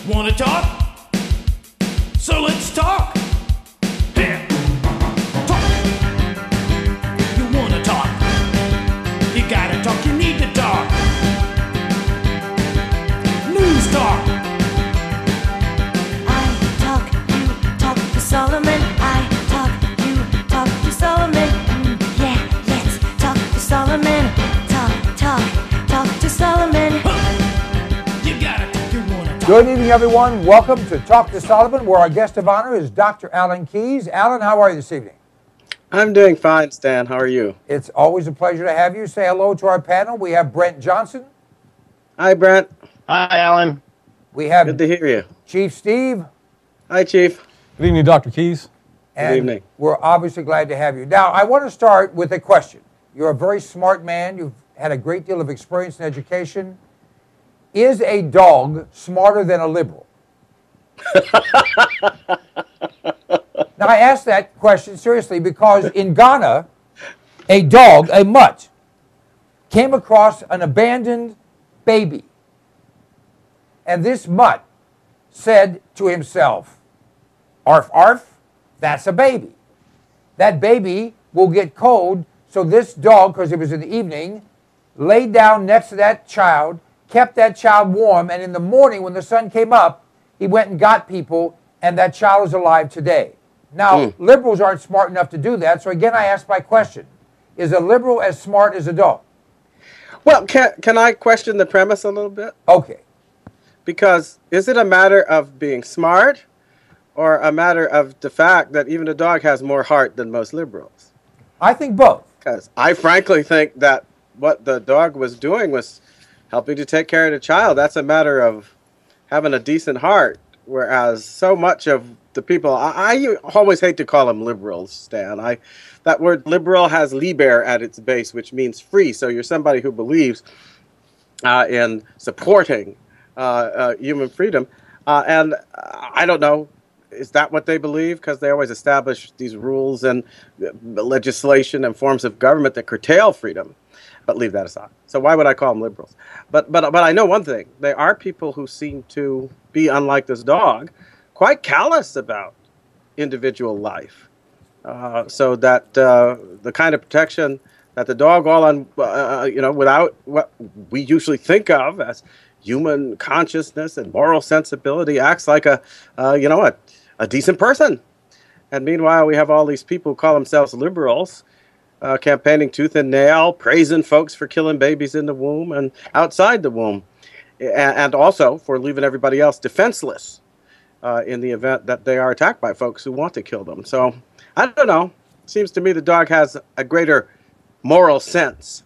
Wanna talk? So let's talk. Here. Talk. You wanna talk? You gotta talk, you need to talk. News talk. I talk, you talk to Solomon. I talk, you talk to Solomon. Yeah, let's talk to Solomon. Talk to Solomon. You gotta talk, you wanna talk. Good evening, everyone. Welcome to Talk to Solomon, where our guest of honor is Dr. Alan Keyes. Alan, how are you this evening? I'm doing fine, Stan. How are you? It's always a pleasure to have you. Say hello to our panel. We have Brent Johnson. Hi, Brent. Hi, Alan. We have Good to hear you. Chief Steve. Hi, Chief. Good evening, Dr. Keyes. And Good evening. we're obviously glad to have you. Now, I want to start with a question. You're a very smart man. You've had a great deal of experience in education. Is a dog smarter than a liberal? Now, I ask that question seriously because in Ghana, a dog, a mutt, came across an abandoned baby. And this mutt said to himself, "Arf, arf, that's a baby. That baby will get cold." So this dog, because it was in the evening, laid down next to that child, kept that child warm, and in the morning when the sun came up, he went and got people, and that child is alive today. Now, liberals aren't smart enough to do that, so again I ask my question. Is a liberal as smart as a dog? Well, can I question the premise a little bit? Okay. Because is it a matter of being smart or a matter of the fact that even a dog has more heart than most liberals? I think both. Because I frankly think that what the dog was doing was helping to take care of the child. That's a matter of having a decent heart, whereas so much of the people, I always hate to call them liberals, Stan. That word liberal has liber at its base, which means free. So you're somebody who believes in supporting human freedom. And I don't know, is that what they believe? Because they always establish these rules and legislation and forms of government that curtail freedom. But leave that aside. So why would I call them liberals? But I know one thing. There are people who seem to be, unlike this dog, quite callous about individual life. So that the kind of protection that the dog, all on, without what we usually think of as human consciousness and moral sensibility, acts like a decent person. And meanwhile, we have all these people who call themselves liberals, campaigning tooth and nail, praising folks for killing babies in the womb and outside the womb, and also for leaving everybody else defenseless in the event that they are attacked by folks who want to kill them. So, I don't know. Seems to me the dog has a greater moral sense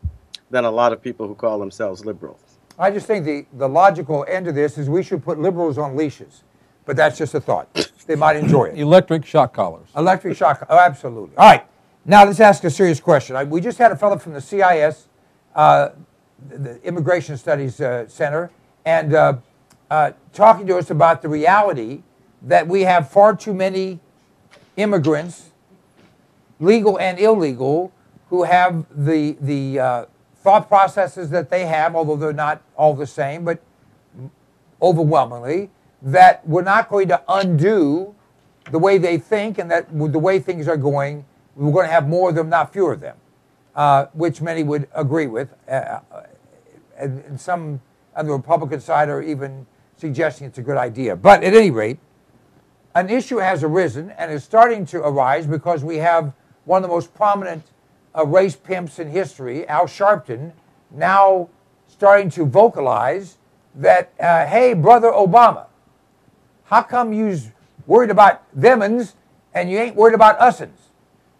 than a lot of people who call themselves liberals. I just think the logical end of this is we should put liberals on leashes. But that's just a thought. They might enjoy it. Electric shock collars. Electric shock. Oh, absolutely. All right. Now let's ask a serious question. We just had a fellow from the CIS, the Immigration Studies Center, and talking to us about the reality that we have far too many immigrants, legal and illegal, who have the thought processes that they have, although they're not all the same, but overwhelmingly, that we're not going to undo the way they think, and that with the way things are going, we're going to have more of them, not fewer of them, which many would agree with. And some on the Republican side are even suggesting it's a good idea. But at any rate, an issue has arisen and is starting to arise because we have one of the most prominent race pimps in history, Al Sharpton, now starting to vocalize that, hey, brother Obama, how come you's worried about them'ns and you ain't worried about us'ns?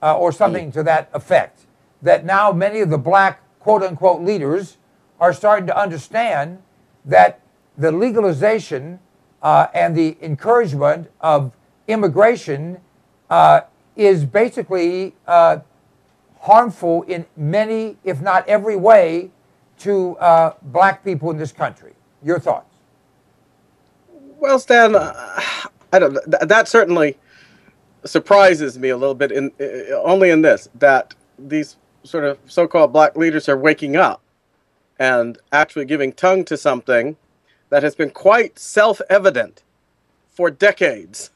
Or something to that effect. That now many of the black quote-unquote leaders are starting to understand that the legalization and the encouragement of immigration is basically harmful in many, if not every way, to black people in this country. Your thoughts? Well, Stan, I don't. That certainly surprises me a little bit. Only in this, that these sort of so-called black leaders are waking up and actually giving tongue to something that has been quite self-evident for decades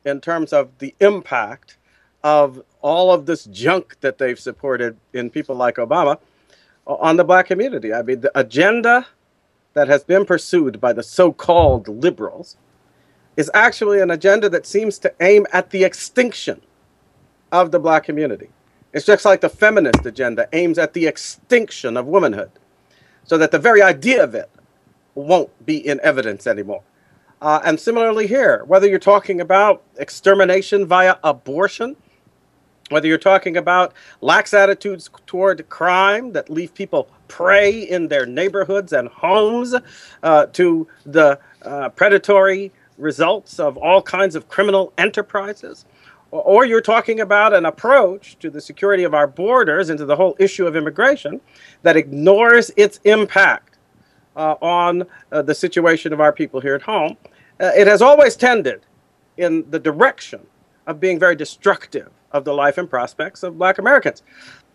in terms of the impact of all of this junk that they've supported in people like Obama on the black community. I mean, the agenda that has been pursued by the so-called liberals is actually an agenda that seems to aim at the extinction of the black community. It's just like the feminist agenda aims at the extinction of womanhood, so that the very idea of it won't be in evidence anymore. And similarly here, whether you're talking about extermination via abortion, whether you're talking about lax attitudes toward crime that leave people prey in their neighborhoods and homes to the predatory results of all kinds of criminal enterprises, or you're talking about an approach to the security of our borders and to the whole issue of immigration that ignores its impact on the situation of our people here at home, it has always tended in the direction of being very destructive of the life and prospects of black Americans.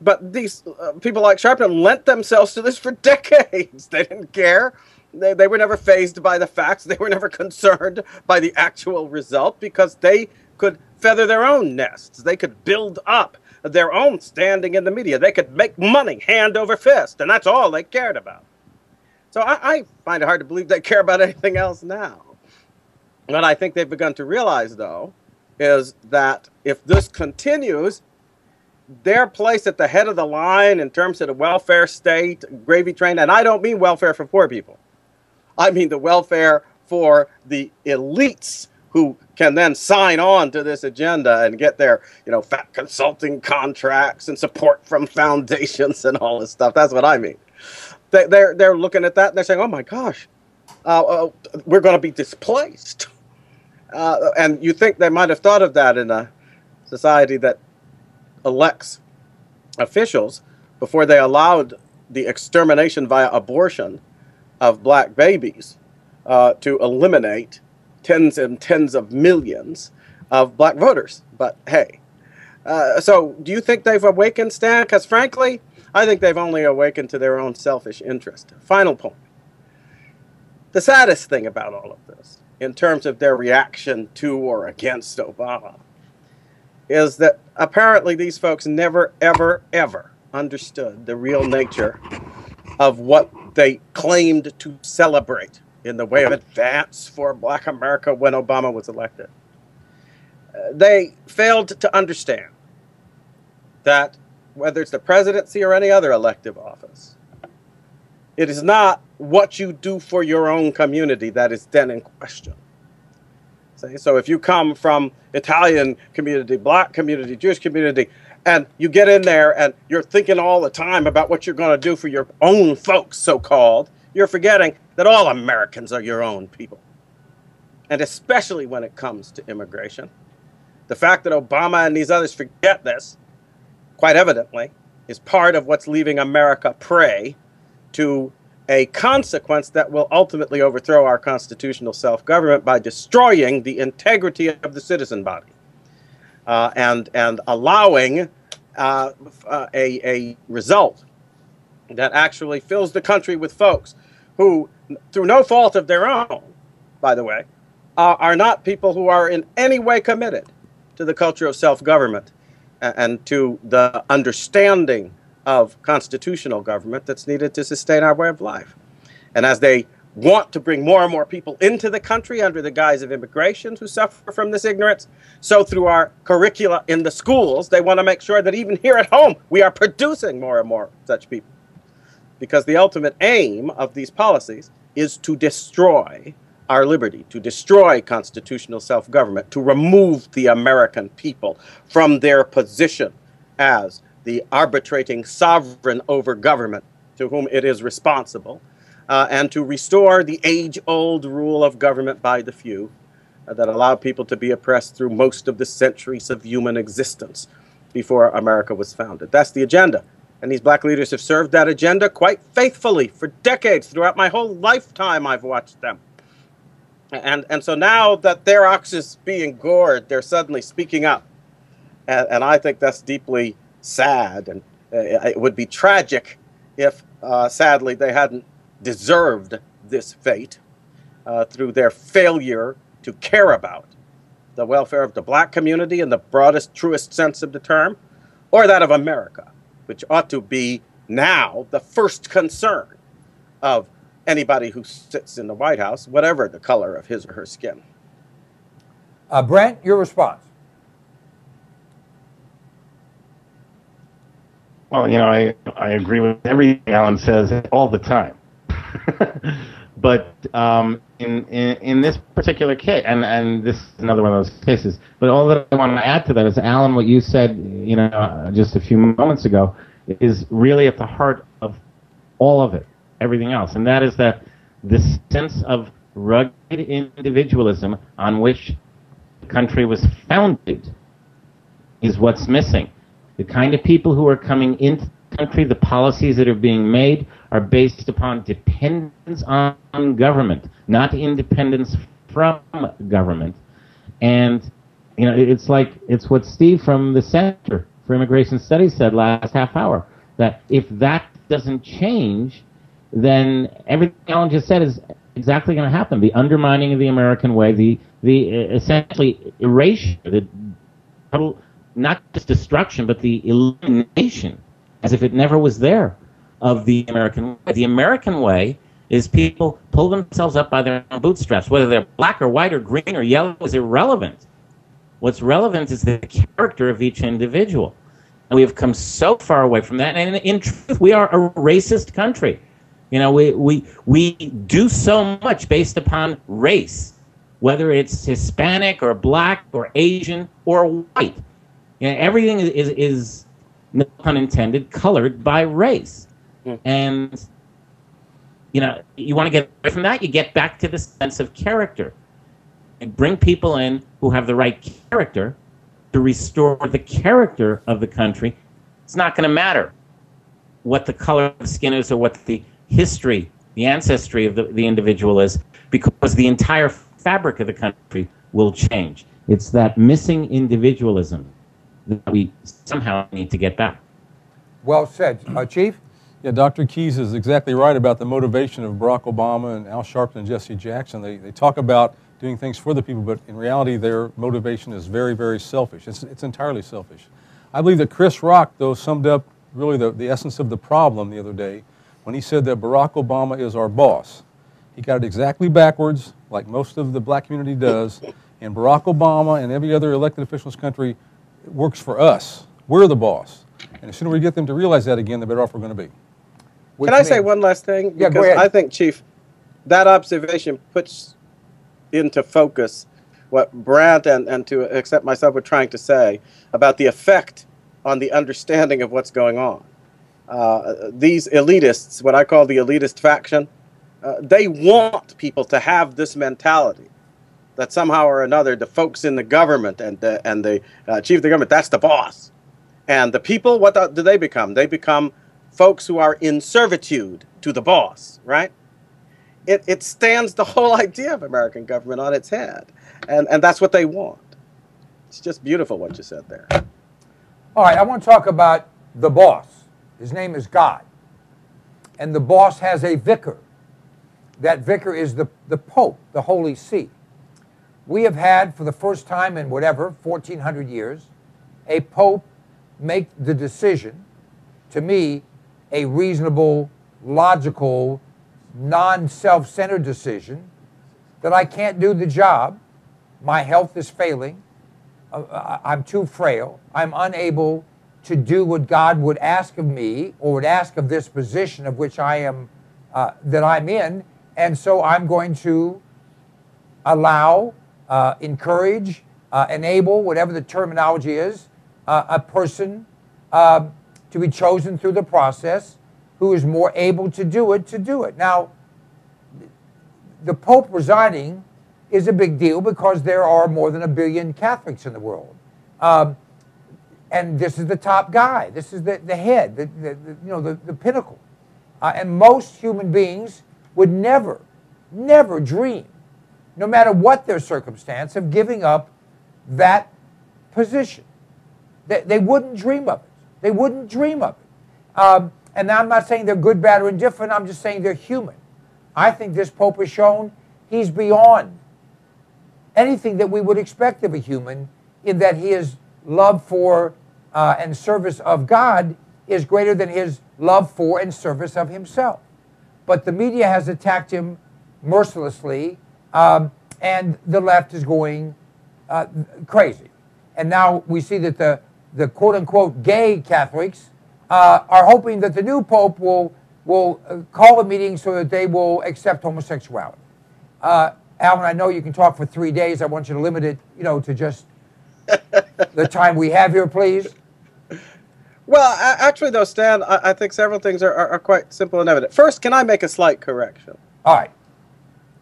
But these people like Sharpton lent themselves to this for decades. They didn't care. They were never fazed by the facts. They were never concerned by the actual result because they could feather their own nests. They could build up their own standing in the media. They could make money hand over fist, and that's all they cared about. So I find it hard to believe they care about anything else now. What I think they've begun to realize, though, is that if this continues, their place at the head of the line in terms of the welfare state, gravy train, and I don't mean welfare for poor people. I mean the welfare for the elites who can then sign on to this agenda and get their, fat consulting contracts and support from foundations and all this stuff. That's what I mean. They're looking at that and they're saying, oh my gosh, we're going to be displaced. And you think they might have thought of that in a society that elects officials before they allowed the extermination via abortion of black babies to eliminate tens and tens of millions of black voters. But hey, so do you think they've awakened, Stan? Because frankly, I think they've only awakened to their own selfish interest. Final point. The saddest thing about all of this, in terms of their reaction to or against Obama, is that apparently these folks never, ever, ever understood the real nature of what they claimed to celebrate in the way of advance for black America when Obama was elected. They failed to understand that whether it's the presidency or any other elective office, it is not what you do for your own community that is then in question. So if you come from Italian community, black community, Jewish community, and you get in there and you're thinking all the time about what you're going to do for your own folks, so-called, you're forgetting that all Americans are your own people. And especially when it comes to immigration. The fact that Obama and these others forget this, quite evidently, is part of what's leaving America prey to a consequence that will ultimately overthrow our constitutional self-government by destroying the integrity of the citizen body and allowing a result that actually fills the country with folks who, through no fault of their own, by the way, are not people who are in any way committed to the culture of self-government and to the understanding of constitutional government that's needed to sustain our way of life. And as they want to bring more and more people into the country under the guise of immigration who suffer from this ignorance, so through our curricula in the schools, they want to make sure that even here at home, we are producing more and more such people. Because the ultimate aim of these policies is to destroy our liberty, to destroy constitutional self-government, to remove the American people from their position as the arbitrating sovereign over government to whom it is responsible, and to restore the age-old rule of government by the few that allowed people to be oppressed through most of the centuries of human existence before America was founded. That's the agenda. And these black leaders have served that agenda quite faithfully for decades. Throughout my whole lifetime, I've watched them. And so now that their ox is being gored, they're suddenly speaking up. And I think that's deeply sad. And it would be tragic if, sadly, they hadn't deserved this fate through their failure to care about the welfare of the black community in the broadest, truest sense of the term, or that of America, which ought to be now the first concern of anybody who sits in the White House, whatever the color of his or her skin. Brent, your response. Well, I agree with everything Alan says all the time. But in this particular case, and this is another one of those cases, but all that I want to add to that is, Alan, what you said, just a few moments ago, is really at the heart of all of it, everything else, and that is that this sense of rugged individualism on which the country was founded is what's missing. The kind of people who are coming into the country, the policies that are being made are based upon dependence on government, not independence from government. And, it's what Steve from the Center for Immigration Studies said last half hour, that if that doesn't change, then everything Alan just said is exactly going to happen. The undermining of the American way, the essentially erasure, the total, not just destruction, but the elimination, as if it never was there, of the American way. The American way is people pull themselves up by their own bootstraps. Whether they're black or white or green or yellow is irrelevant. What's relevant is the character of each individual. And we have come so far away from that. And in truth, we are a racist country. We do so much based upon race, whether it's Hispanic or black or Asian or white. Everything is, no pun intended, colored by race. And, you want to get away from that, you get back to the sense of character. And bring people in who have the right character to restore the character of the country. It's not going to matter what the color of skin is or what the history, the ancestry of the individual is, because the entire fabric of the country will change. It's that missing individualism that we somehow need to get back. Well said. Chief? Yeah, Dr. Keyes is exactly right about the motivation of Barack Obama and Al Sharpton and Jesse Jackson. They talk about doing things for the people, but in reality their motivation is very, very selfish. It's entirely selfish. I believe that Chris Rock, though, summed up really the essence of the problem the other day when he said that Barack Obama is our boss. He got it exactly backwards, like most of the black community does, and Barack Obama and every other elected official in this country works for us. We're the boss. And the sooner we get them to realize that again, the better off we're going to be. Can I say one last thing? Yeah, because go ahead. I think, Chief, that observation puts into focus what Brandt and to accept myself were trying to say about the effect on the understanding of what's going on. These elitists, what I call the elitist faction, they want people to have this mentality that somehow or another the folks in the government and the chief of the government, that's the boss. And the people, what do they become? They become folks who are in servitude to the boss, right? It stands the whole idea of American government on its head. And that's what they want. It's just beautiful what you said there. All right, I want to talk about the boss. His name is God. And the boss has a vicar. That vicar is the Pope, the Holy See. We have had, for the first time in 1,400 years, a Pope make the decision, to me, a reasonable, logical, non-self-centered decision, that I can't do the job. My health is failing. I'm too frail. I'm unable to do what God would ask of me, or would ask of this position of which I am, that I'm in. And so I'm going to allow, encourage, enable, whatever the terminology is, a person to be chosen through the process who is more able to do it. Now, the Pope resigning is a big deal because there are more than 1 billion Catholics in the world. And this is the top guy. This is the head, the pinnacle. And most human beings would never dream, no matter what their circumstance, of giving up that position. They wouldn't dream of it. They wouldn't dream of it. And I'm not saying they're good, bad, or indifferent. I'm just saying they're human. I think this Pope has shown he's beyond anything that we would expect of a human, in that his love for and service of God is greater than his love for and service of himself. But the media has attacked him mercilessly, and the left is going crazy. And now we see that the quote-unquote gay Catholics are hoping that the new pope will call a meeting so that they will accept homosexuality. Alan, I know you can talk for 3 days. I want you to limit it, to just the time we have here, please. Well, actually, though, Stan, I think several things are quite simple and evident. First, can I make a slight correction? All right.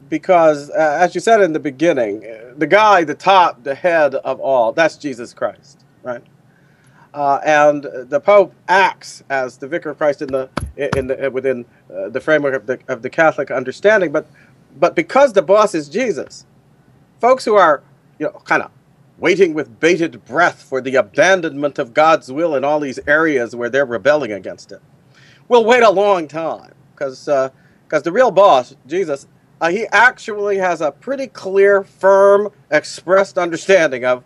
Because, as you said in the beginning, the guy, the top, the head of all, that's Jesus Christ, right? And the Pope acts as the Vicar of Christ within the framework of the Catholic understanding. But because the boss is Jesus, folks who are, kind of waiting with bated breath for the abandonment of God's will in all these areas where they're rebelling against it, will wait a long time, because the real boss, Jesus, he actually has a pretty clear, firm, expressed understanding of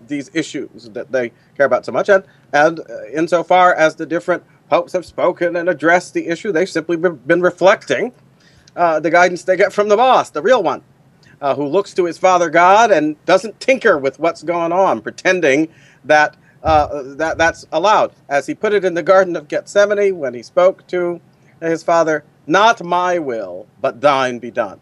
these issues that they care about so much. And insofar as the different popes have spoken and addressed the issue, they've simply been reflecting the guidance they get from the boss, the real one, who looks to his Father God and doesn't tinker with what's going on, pretending that that's allowed. As he put it in the Garden of Gethsemane when he spoke to his Father, "Not my will, but thine be done."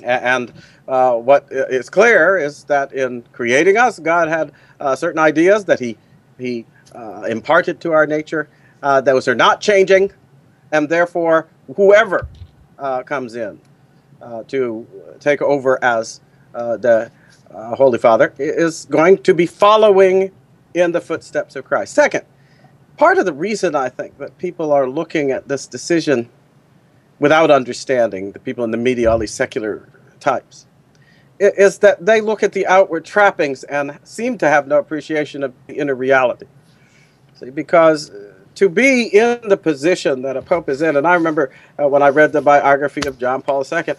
And what is clear is that in creating us, God had certain ideas that he imparted to our nature. Those are not changing, and therefore whoever comes in to take over as the Holy Father is going to be following in the footsteps of Christ. Second, part of the reason I think that people are looking at this decision without understanding, the people in the media, all these secular types, is that they look at the outward trappings and seem to have no appreciation of the inner reality. See, because to be in the position that a pope is in, and I remember when I read the biography of John Paul II,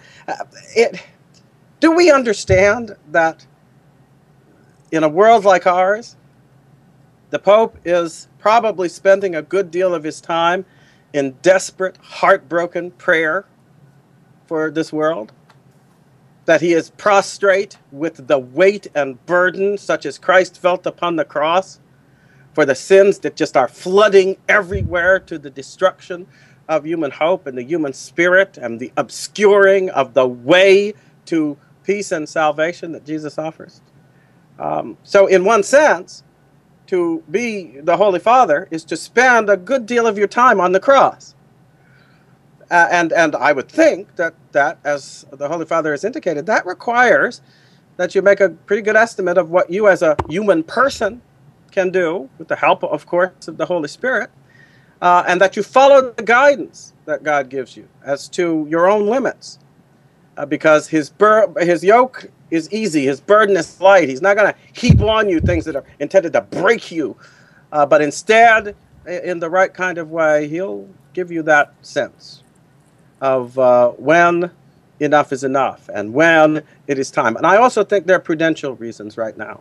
do we understand that in a world like ours, the pope is probably spending a good deal of his time in desperate, heartbroken prayer for this world? That he is prostrate with the weight and burden such as Christ felt upon the cross for the sins that just are flooding everywhere to the destruction of human hope and the human spirit and the obscuring of the way to peace and salvation that Jesus offers. So in one sense, to be the Holy Father is to spend a good deal of your time on the cross. And I would think that, as the Holy Father has indicated, that requires that you make a pretty good estimate of what you as a human person can do, with the help, of course, of the Holy Spirit, and that you follow the guidance that God gives you as to your own limits. Because his yoke is easy, his burden is light. He's not going to heap on you things that are intended to break you, but instead, in the right kind of way, he'll give you that sense of when enough is enough and when it is time. And I also think there are prudential reasons right now,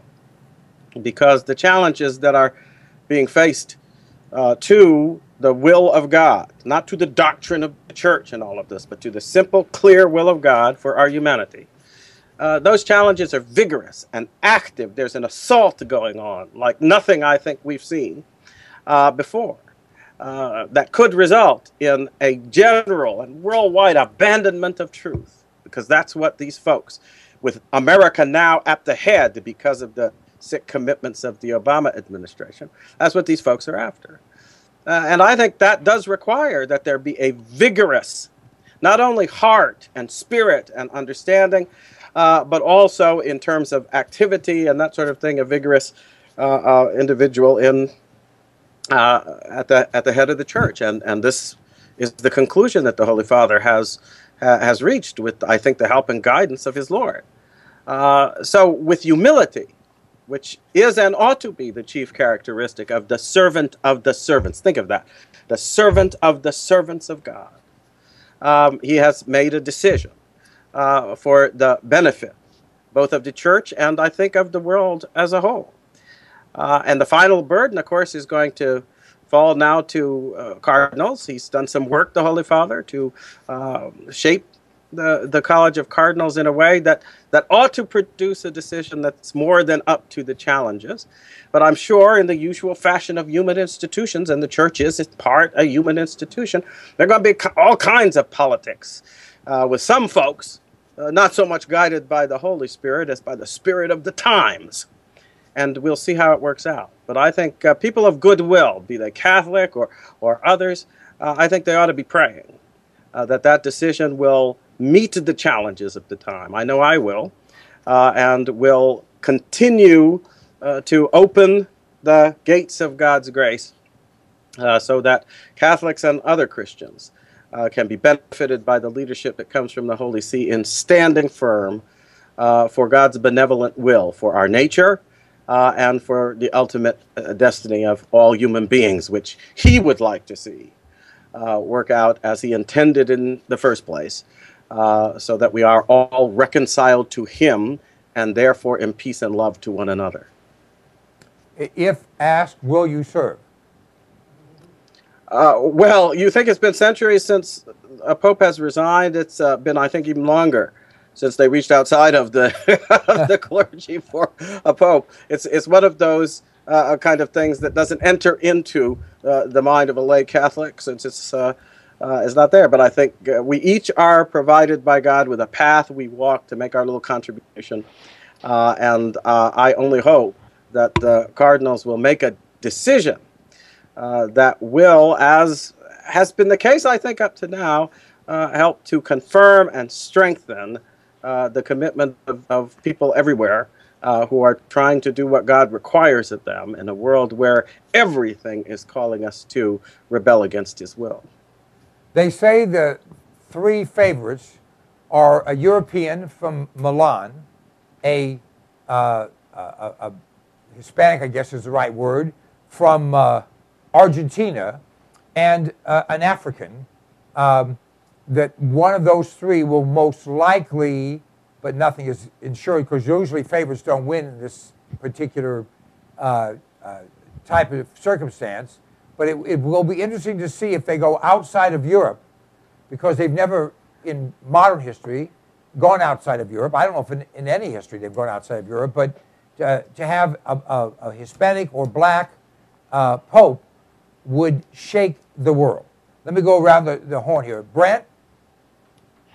because the challenges that are being faced to the will of God, not to the doctrine of the church and all of this, but to the simple, clear will of God for our humanity. Those challenges are vigorous and active. There's an assault going on like nothing I think we've seen before. That could result in a general and worldwide abandonment of truth, because that's what these folks, with America now at the head because of the sick commitments of the Obama administration, that's what these folks are after. And I think that does require that there be a vigorous, not only heart and spirit and understanding, but also in terms of activity and that sort of thing, a vigorous individual in at the head of the church. And this is the conclusion that the Holy Father has reached with, I think, the help and guidance of his Lord. So with humility, which is and ought to be the chief characteristic of the servant of the servants. Think of that. The servant of the servants of God. He has made a decision for the benefit both of the church and I think of the world as a whole. And the final burden, of course, is going to fall now to cardinals. He's done some work, the Holy Father, to shape the College of Cardinals in a way that ought to produce a decision that's more than up to the challenges. But I'm sure in the usual fashion of human institutions, and the church is at part a human institution, there are going to be all kinds of politics with some folks not so much guided by the Holy Spirit as by the spirit of the times. And we'll see how it works out. But I think people of goodwill, be they Catholic or others, I think they ought to be praying that decision will meet the challenges of the time. I know I will, and will continue to open the gates of God's grace so that Catholics and other Christians can be benefited by the leadership that comes from the Holy See in standing firm for God's benevolent will for our nature, and for the ultimate destiny of all human beings, which he would like to see work out as he intended in the first place, so that we are all reconciled to him and therefore in peace and love to one another. If asked, will you serve? Well, you think it's been centuries since a pope has resigned. It's been, I think, even longer since they reached outside of the the clergy for a pope. It's one of those kind of things that doesn't enter into the mind of a lay Catholic, since it's not there. But I think we each are provided by God with a path we walk to make our little contribution. And I only hope that the cardinals will make a decision that will, as has been the case, I think, up to now, help to confirm and strengthen the commitment of people everywhere who are trying to do what God requires of them in a world where everything is calling us to rebel against his will. They say the three favorites are a European from Milan, a Hispanic, I guess is the right word, from Argentina, and an African. That one of those three will most likely, but nothing is ensured, because usually favorites don't win in this particular type of circumstance. But it will be interesting to see if they go outside of Europe, because they've never, in modern history, gone outside of Europe. I don't know if in any history they've gone outside of Europe, but to have a Hispanic or black pope would shake the world. Let me go around the horn here. Brent?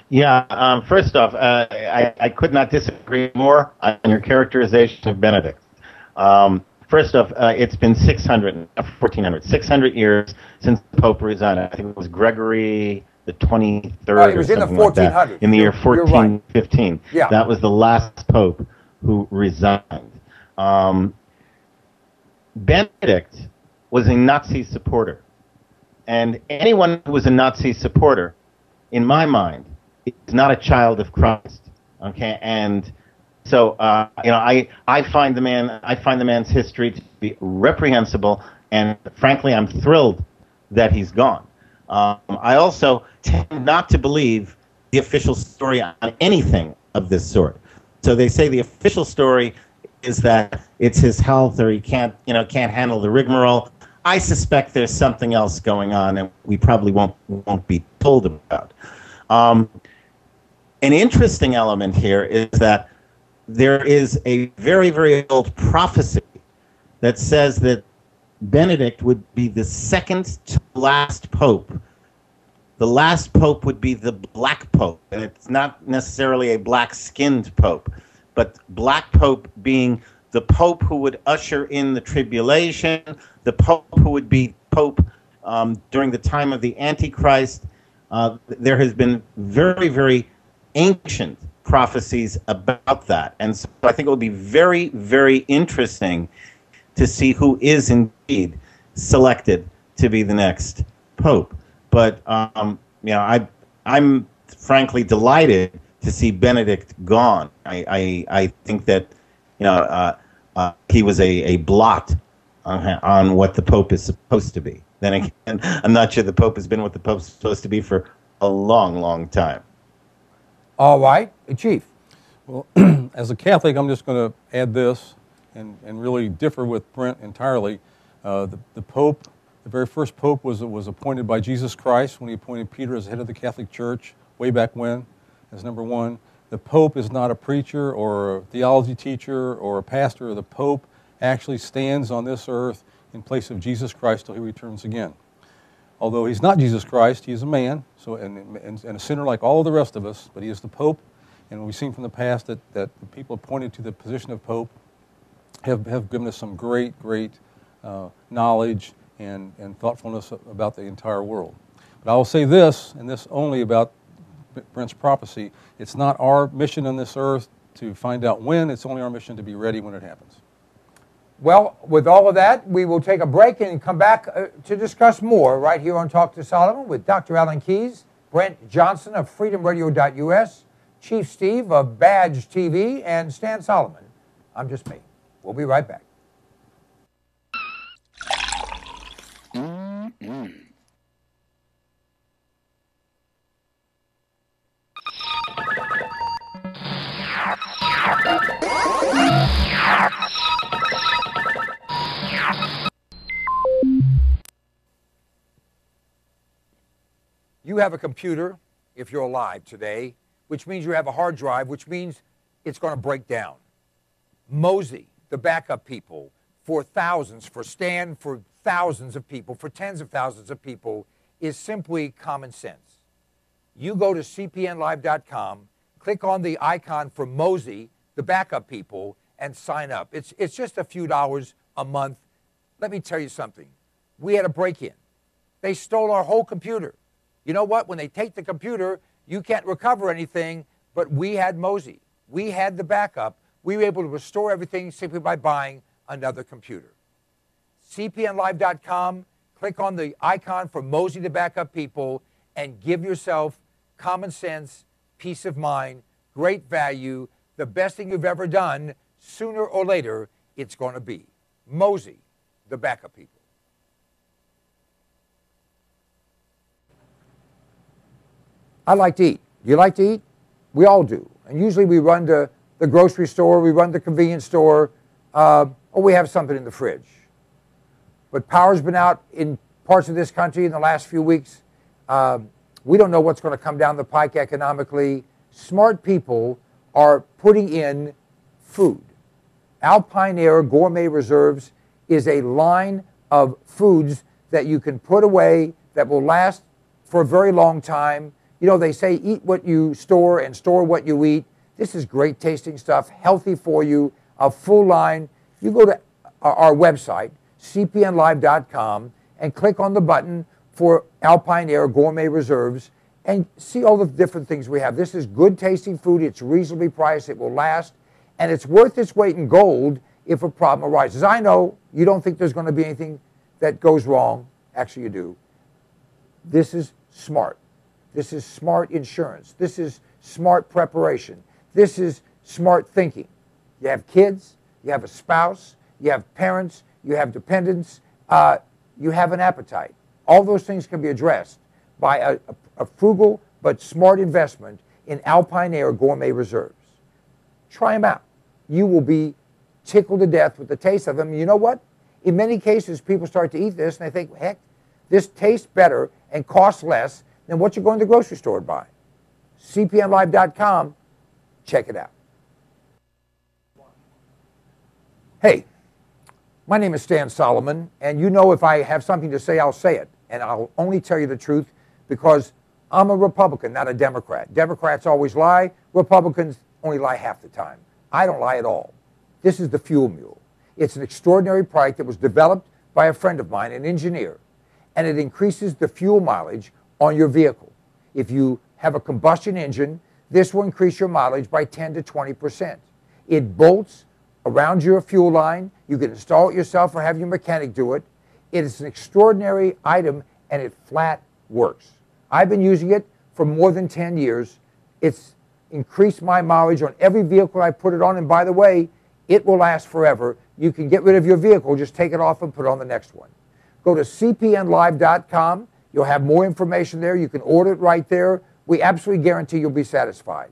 Yeah, first off, I could not disagree more on your characterization of Benedict. First off, it's been 600 years since the Pope resigned. I think it was Gregory the 23rd it was or in the something like that. 1400s. In the year You're right. 1415. Yeah. That was the last Pope who resigned. Benedict was a Nazi supporter. And anyone who was a Nazi supporter, in my mind, is not a child of Christ. Okay, and so I find the man's history to be reprehensible, and frankly, I'm thrilled that he's gone. I also tend not to believe the official story on anything of this sort. So they say the official story is that it's his health, or he can't handle the rigmarole. I suspect there's something else going on, and we probably won't be told about. An interesting element here is that there is a very, very old prophecy that says that Benedict would be the second to last pope. The last pope would be the black pope, and it's not necessarily a black-skinned pope, but black pope being the pope who would usher in the tribulation, the pope who would be pope during the time of the Antichrist. There has been very, very ancient prophecies about that. And so I think it will be very, very interesting to see who is indeed selected to be the next pope. But I'm frankly delighted to see Benedict gone. I think that he was a blot on what the Pope is supposed to be. Then again, I'm not sure the Pope has been what the Pope's supposed to be for a long, long time. All right. Chief? Well, as a Catholic, I'm just going to add this and really differ with Brent entirely. The Pope, the very first Pope was appointed by Jesus Christ when he appointed Peter as head of the Catholic Church way back when, as number one. The Pope is not a preacher or a theology teacher or a pastor. The Pope actually stands on this earth in place of Jesus Christ till he returns again. Although he's not Jesus Christ, he is a man, so and a sinner like all of the rest of us, but he is the Pope. And we've seen from the past that the people appointed to the position of Pope have given us some great knowledge and thoughtfulness about the entire world. But I will say this, and this only about Brent's prophecy, it's not our mission on this earth to find out when, it's only our mission to be ready when it happens. Well, with all of that, we will take a break and come back to discuss more right here on Talk to Solomon with Dr. Alan Keyes, Brent Johnson of freedomradio.us, Chief Steve of Badge TV, and Stan Solomon. I'm just me. We'll be right back. You have a computer, if you're alive today, which means you have a hard drive, which means it's going to break down. Mosey, the backup people, for thousands, for Stan, for thousands of people, for tens of thousands of people, is simply common sense. You go to cpnlive.com, click on the icon for Mosey, the backup people, and sign up. It's just a few dollars a month. Let me tell you something. We had a break-in. They stole our whole computer. You know what? When they take the computer, you can't recover anything, but we had Mosey. We had the backup. We were able to restore everything simply by buying another computer. cpnlive.com, click on the icon for Mosey, the backup people, and give yourself common sense, peace of mind, great value, the best thing you've ever done. Sooner or later, it's going to be Mosey, the backup people. I like to eat. You like to eat? We all do. And usually we run to the grocery store, we run to the convenience store, or we have something in the fridge. But power's been out in parts of this country in the last few weeks. We don't know what's going to come down the pike economically. Smart people are putting in food. Alpine Air Gourmet Reserves is a line of foods that you can put away that will last for a very long time. You know, they say eat what you store and store what you eat. This is great tasting stuff, healthy for you, a full line. You go to our website, cpnlive.com, and click on the button for Alpine Air Gourmet Reserves and see all the different things we have. This is good tasting food. It's reasonably priced. It will last. And it's worth its weight in gold if a problem arises. I know you don't think there's going to be anything that goes wrong. Actually, you do. This is smart. This is smart insurance. This is smart preparation. This is smart thinking. You have kids, you have a spouse, you have parents, you have dependents, you have an appetite. All those things can be addressed by a frugal but smart investment in Alpine Air Gourmet Reserves. Try them out. You will be tickled to death with the taste of them. You know what? In many cases, people start to eat this and they think, heck, this tastes better and costs less than what you're going to the grocery store to buy. cpnlive.com, check it out. Hey, my name is Stan Solomon, and you know if I have something to say, I'll say it. And I'll only tell you the truth because I'm a Republican, not a Democrat. Democrats always lie. Republicans only lie half the time. I don't lie at all. This is the Fuel Mule. It's an extraordinary product that was developed by a friend of mine, an engineer, and it increases the fuel mileage on your vehicle. If you have a combustion engine, this will increase your mileage by 10 to 20%. It bolts around your fuel line. You can install it yourself or have your mechanic do it. It is an extraordinary item and it flat works. I've been using it for more than 10 years. It's increased my mileage on every vehicle I put it on, and by the way, it will last forever. You can get rid of your vehicle, just take it off and put on the next one. Go to cpnlive.com. You'll have more information there. You can order it right there. We absolutely guarantee you'll be satisfied.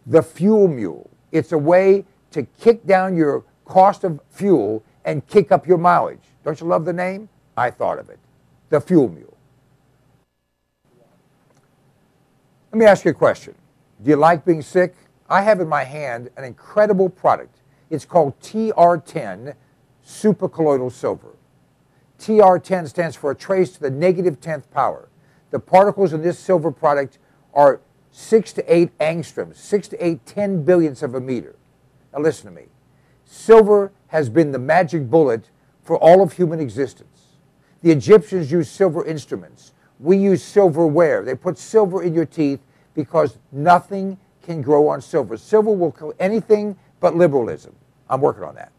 the fuel mule. It's a way to kick down your cost of fuel and kick up your mileage. Don't you love the name? I thought of it. The fuel mule. Let me ask you a question. Do you like being sick? I have in my hand an incredible product. It's called TR10 supercolloidal silver. TR10 stands for a trace to the negative 10th power. The particles in this silver product are 6 to 8 angstroms, 6 to 8 10 billionths of a meter. Now listen to me. Silver has been the magic bullet for all of human existence. The Egyptians used silver instruments. We use silverware. They put silver in your teeth because nothing can grow on silver. Silver will kill anything but liberalism. I'm working on that.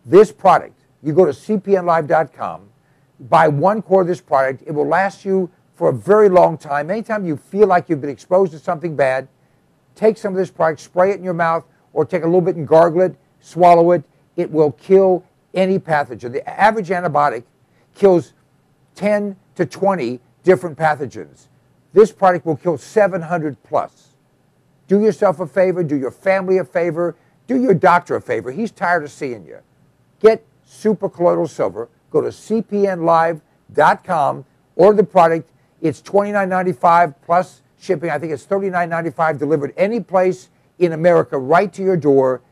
This product, you go to cpnlive.com, buy 1 quart of this product. It will last you for a very long time. Anytime you feel like you've been exposed to something bad, take some of this product, spray it in your mouth, or take a little bit and gargle it, swallow it. It will kill any pathogen. The average antibiotic kills 10 to 20 different pathogens. This product will kill 700 plus. Do yourself a favor, do your family a favor, do your doctor a favor. He's tired of seeing you. Get supercolloidal silver. Go to cpnlive.com, order the product. It's $29.95 plus shipping. I think it's $39.95 delivered any place in America right to your door.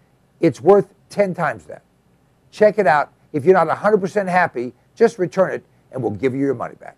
It's worth 10 times that. Check it out. If you're not 100% happy, just return it and we'll give you your money back.